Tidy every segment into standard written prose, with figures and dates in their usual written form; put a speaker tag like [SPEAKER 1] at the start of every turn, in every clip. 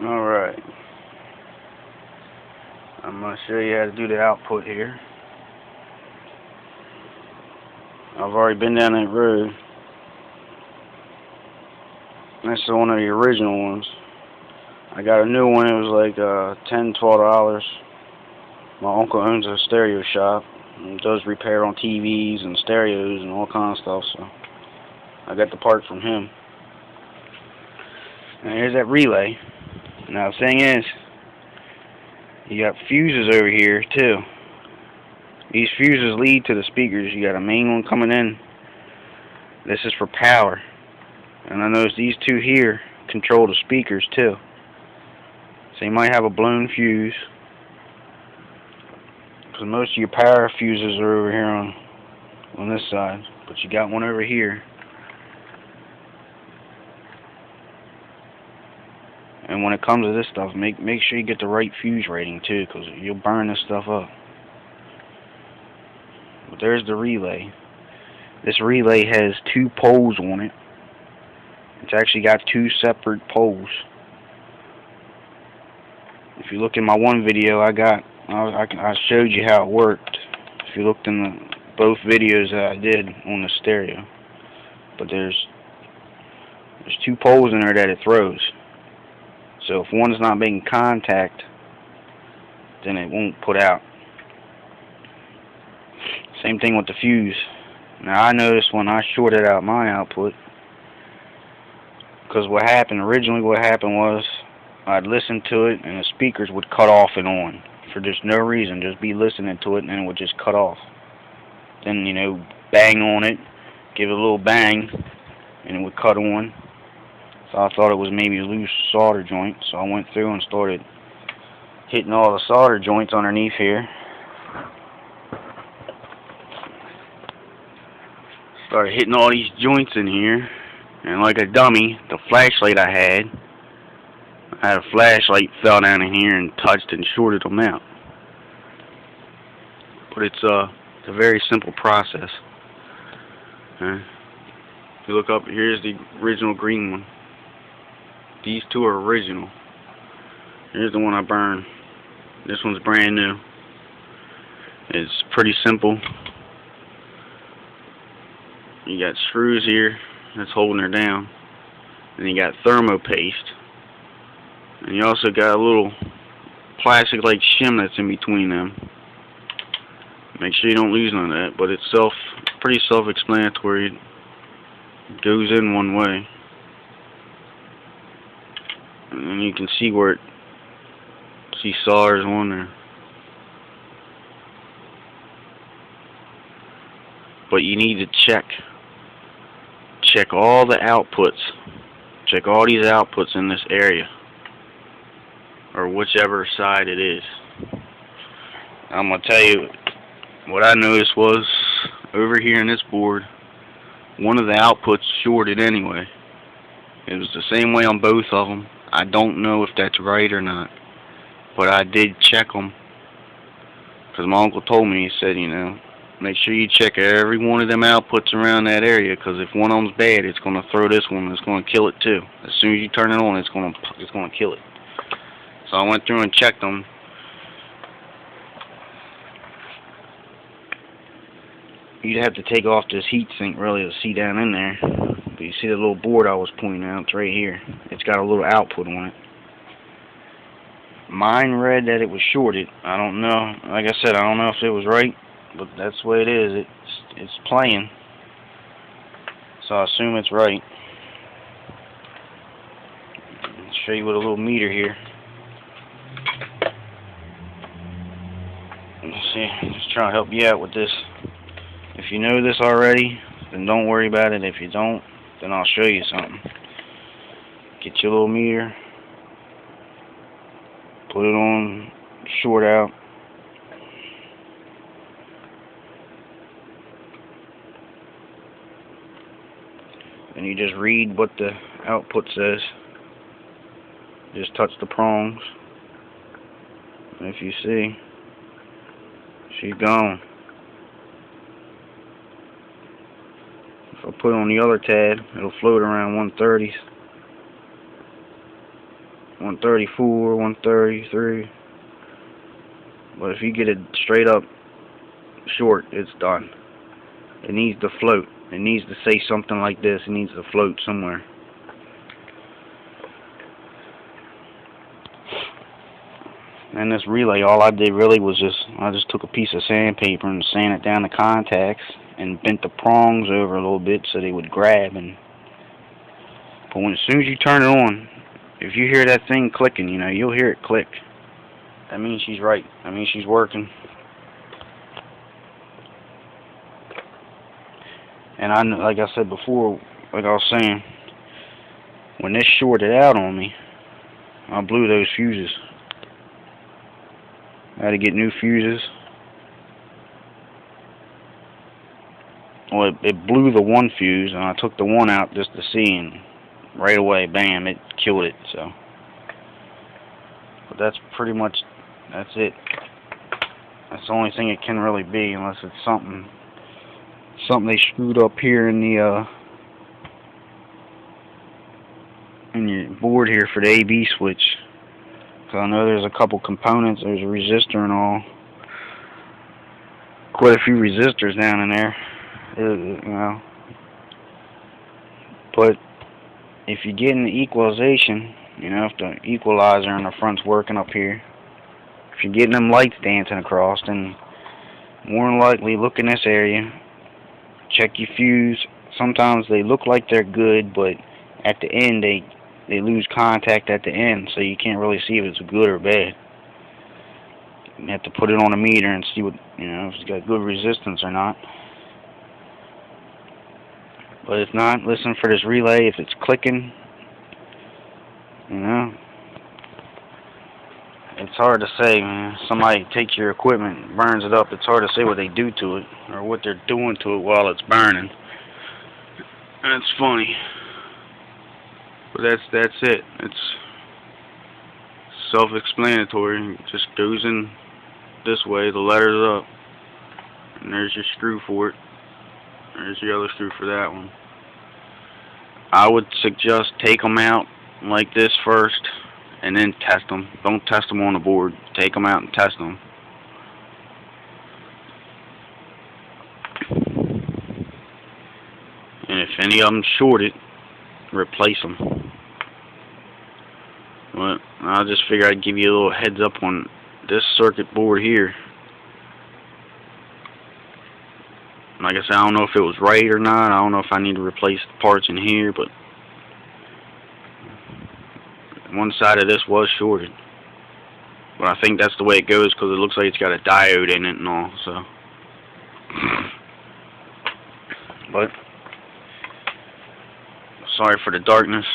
[SPEAKER 1] Alright, I'm going to show you how to do the output here. I've already been down that road. That's one of the original ones. I got a new one. It was like $10, $12. My uncle owns a stereo shop and does repair on TVs and stereos and all kinds of stuff, so I got the part from him. And here's that relay. Now the thing is, you got fuses over here too. These fuses lead to the speakers. You got a main one coming in. This is for power. And I noticed these two here control the speakers too. So you might have a blown fuse, because most of your power fuses are over here on this side, but you got one over here. And when it comes to this stuff, make sure you get the right fuse rating too, because you'll burn this stuff up. But there's the relay. This relay has 2 poles on it. It's actually got 2 separate poles. If you look in my one video, I showed you how it worked. If you looked in both videos that I did on the stereo, but there's 2 poles in there that it throws. So if one's not making contact, then it won't put out. Same thing with the fuse. Now I noticed when I shorted out my output, because what happened was I'd listen to it and the speakers would cut off and on for just no reason. Just be listening to it and it would just cut off. Then, bang on it, give it a little bang, and it would cut on. So I thought it was maybe a loose solder joint, so I went through and started hitting all the solder joints underneath here. Started hitting all these joints in here, and like a dummy, the flashlight I had a flashlight fell down in here and touched and shorted them out. But it's a very simple process. If you look up, here's the original green one. These two are original. Here's the one I burned. This one's brand new. It's pretty simple. You got screws here that's holding her down, and you got thermo paste, and you also got a little plastic like shim that's in between them. Make sure you don't lose none of that, but it's pretty self-explanatory. It goes in one way, and you can see where see solders on there. But you need to check all the outputs. Check all these outputs in this area, or whichever side it is. I'm gonna tell you what I noticed was over here in this board, one of the outputs shorted anyway. It was the same way on both of them. I don't know if that's right or not, but I did check them, because my uncle told me. He said, make sure you check every one of them outputs around that area, because if one of them's bad, it's going to throw this one. It's going to kill it too. As soon as you turn it on, it's going to kill it. So I went through and checked them. You'd have to take off this heat sink really to see down in there. But you see the little board I was pointing out? It's right here. It's got a little output on it. Mine read that it was shorted. I don't know. Like I said, I don't know if it was right, but that's the way it is. It's playing, so I assume it's right. I'll show you with a little meter here. Let's see, just trying to help you out with this. If you know this already, then don't worry about it. If you don't, then I'll show you something. Get your little meter, put it on short out. And you just read what the output says. Just touch the prongs. And if you see, she's gone. If I put it on the other tab, it'll float around 130s. 134, 133. But if you get it straight up short, it's done. It needs to float. It needs to say something like this. It needs to float somewhere. And this relay, all I did really was I just took a piece of sandpaper and sanded down the contacts and bent the prongs over a little bit so they would grab. But as soon as you turn it on, if you hear that thing clicking, you know, you'll hear it click. That means she's right. That means she's working. And like I said before, like I was saying, when this shorted out on me, I blew those fuses. I had to get new fuses. Well, it blew the one fuse, and I took the one out just to see, and right away, bam, it killed it. So, but that's pretty much, that's it. That's the only thing it can really be, unless it's something they screwed up here in the in your board here for the AB switch. So I know there's a couple components. There's a resistor and all. Quite a few resistors down in there. You know. But if you get in the equalization, you know, if the equalizer in the front's working up here, if you're getting them lights dancing across, then more than likely look in this area. Check your fuse. Sometimes they look like they're good, but at the end they lose contact at the end, so you can't really see if it's good or bad. You have to put it on a meter and see what, you know, if it's got good resistance or not. But if not, listen for this relay. If it's clicking, you know, it's hard to say, man. Somebody takes your equipment, burns it up. It's hard to say what they do to it or what they're doing to it while it's burning. And it's funny. But that's it. It's self-explanatory. It just goes in this way, the letters up, and there's your screw for it. There's your other screw for that one. I would suggest take them out like this first, and then test them. Don't test them on the board. Take them out and test them. And if any of them shorted, replace them. But I just figured I'd give you a little heads up on this circuit board here. Like I said, I don't know if it was right or not. I don't know if I need to replace the parts in here, but one side of this was shorted. But I think that's the way it goes because it looks like it's got a diode in it and all. So, but sorry for the darkness.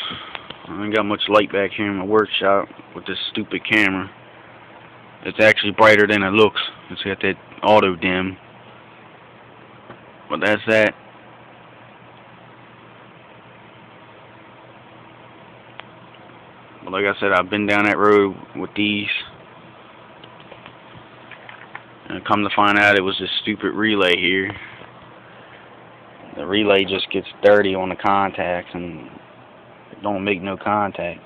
[SPEAKER 1] I ain't got much light back here in my workshop with this stupid camera. It's actually brighter than it looks. It's got that auto dim. But that's that. But like I said, I've been down that road with these. And come to find out it was this stupid relay here. The relay just gets dirty on the contacts and it don't make no contact.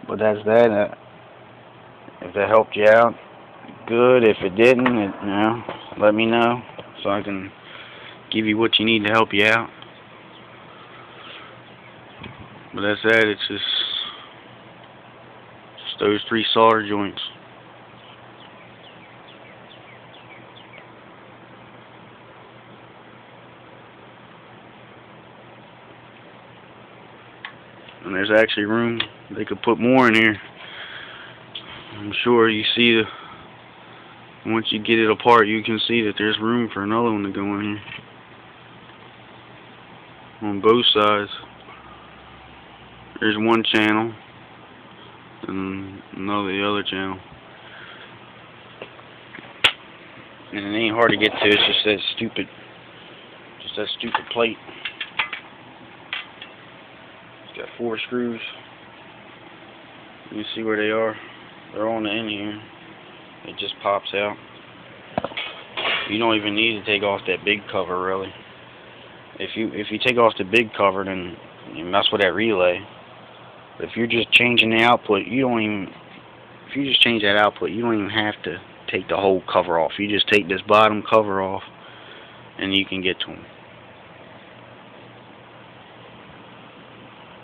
[SPEAKER 1] But that's that. If that helped you out, good. If it didn't, you know, let me know so I can give you what you need to help you out. But that's that. It's just those 3 solder joints. And there's actually room. They could put more in here. I'm sure you see once you get it apart, you can see that there's room for another one to go in here. On both sides. There's one channel and the other channel. And it ain't hard to get to. It's just that stupid plate. It's got 4 screws. You see where they are. They're on the end here. It just pops out. You don't even need to take off that big cover, really. If you take off the big cover, then you mess with that relay. If you're just changing the output, you don't even, if you just change that output, you don't even have to take the whole cover off. You just take this bottom cover off and you can get to them.